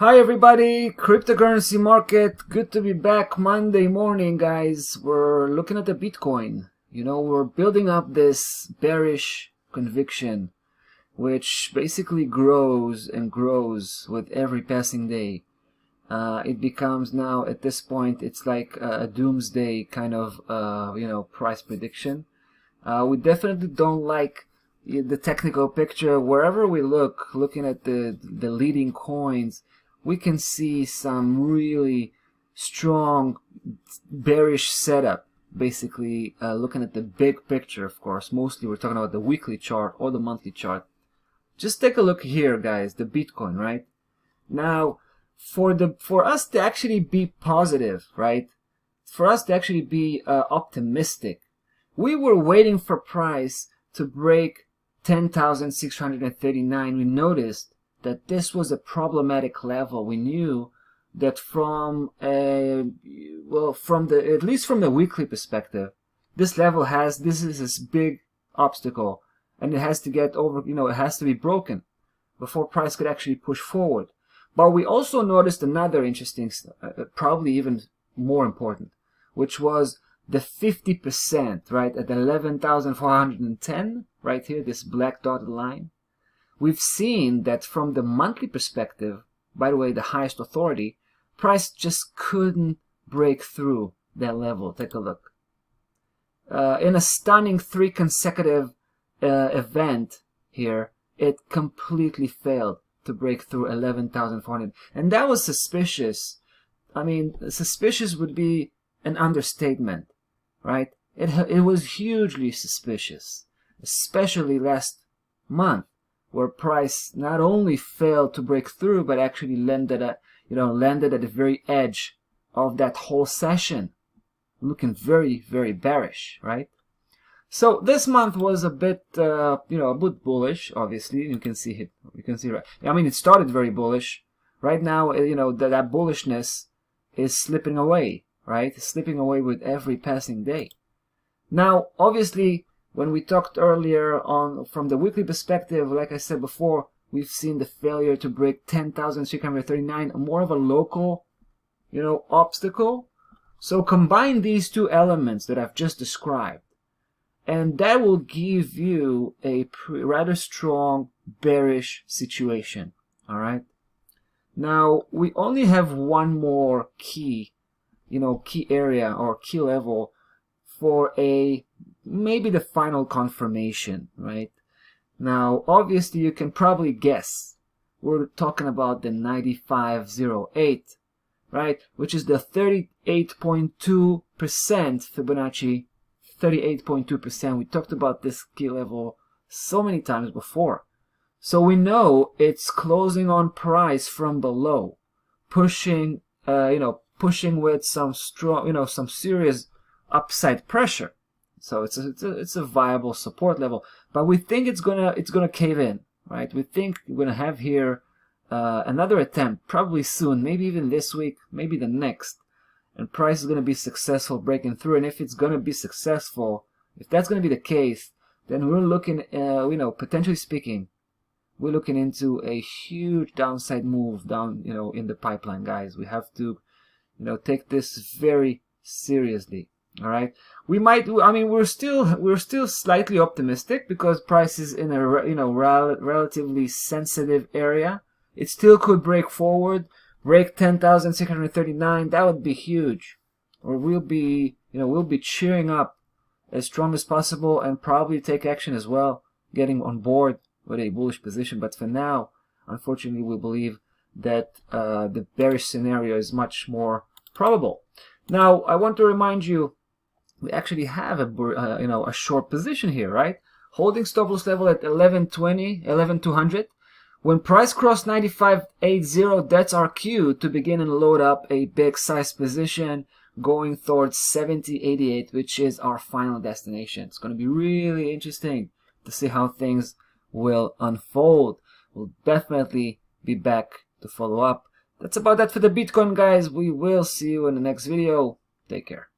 Hi everybody, cryptocurrency market, good to be back Monday morning guys. We're looking at the Bitcoin. We're building up this bearish conviction, which basically grows and grows with every passing day. It becomes now, at this point, it's like a doomsday kind of, price prediction. We definitely don't like the technical picture. Wherever we looking at the leading coins, we can see some really strong bearish setup. Basically, looking at the big picture, of course. Mostly we're talking about the weekly chart or the monthly chart. Just take a look here, guys, the Bitcoin, right? Now, for us to actually be positive, right? For us to actually be optimistic, we were waiting for price to break 10,639. We noticed that this was a problematic level. We knew that at least from the weekly perspective, this is this big obstacle, and it has to get over, it has to be broken before price could actually push forward. But we also noticed another interesting, probably even more important, which was the 50%, right, at 11,410, right here, this black dotted line. We've seen that from the monthly perspective, by the way, the highest authority, price just couldn't break through that level. Take a look. In a stunning 3 consecutive event here, it completely failed to break through 11,400. And that was suspicious. I mean, suspicious would be an understatement, right? It was hugely suspicious, especially last month, where price not only failed to break through, but actually landed at the very edge of that whole session, looking very, very bearish, right? So this month was a bit, a bit bullish. Obviously, you can see it. You can see, right? I mean, it started very bullish. Right now, that bullishness is slipping away, right? It's slipping away with every passing day. Now, obviously, when we talked earlier from the weekly perspective, like I said before, we've seen the failure to break 10,639, more of a local, obstacle. So combine these two elements that I've just described, and that will give you a rather strong bearish situation. All right. Now we only have one more key area or key level for maybe the final confirmation, right? Now, obviously, you can probably guess. We're talking about the 9508, right? Which is the 38.2% Fibonacci, 38.2%. We talked about this key level so many times before. So we know it's closing on price from below, pushing with some strong, some serious upside pressure. So it's a viable support level, but we think it's gonna cave in, right? We think we're gonna have here another attempt, probably soon, maybe even this week, maybe the next, and price is gonna be successful breaking through. And if it's gonna be successful, if that's gonna be the case, then we're looking, potentially speaking, we're looking into a huge downside move down, in the pipeline, guys. We have to, take this very seriously. All right, we're still slightly optimistic because price is in a relatively sensitive area. It still could break forward, break 10,639. That would be huge, or we'll be cheering up as strong as possible and probably take action as well, getting on board with a bullish position. But for now, unfortunately, we believe that the bearish scenario is much more probable. Now, I want to remind you, we actually have a short position here, right? Holding stop loss level at 1120, 11,200. When price crossed 95.80, that's our cue to begin and load up a big size position going towards 70.88, which is our final destination. It's going to be really interesting to see how things will unfold. We'll definitely be back to follow up. That's about that for the Bitcoin, guys. We will see you in the next video. Take care.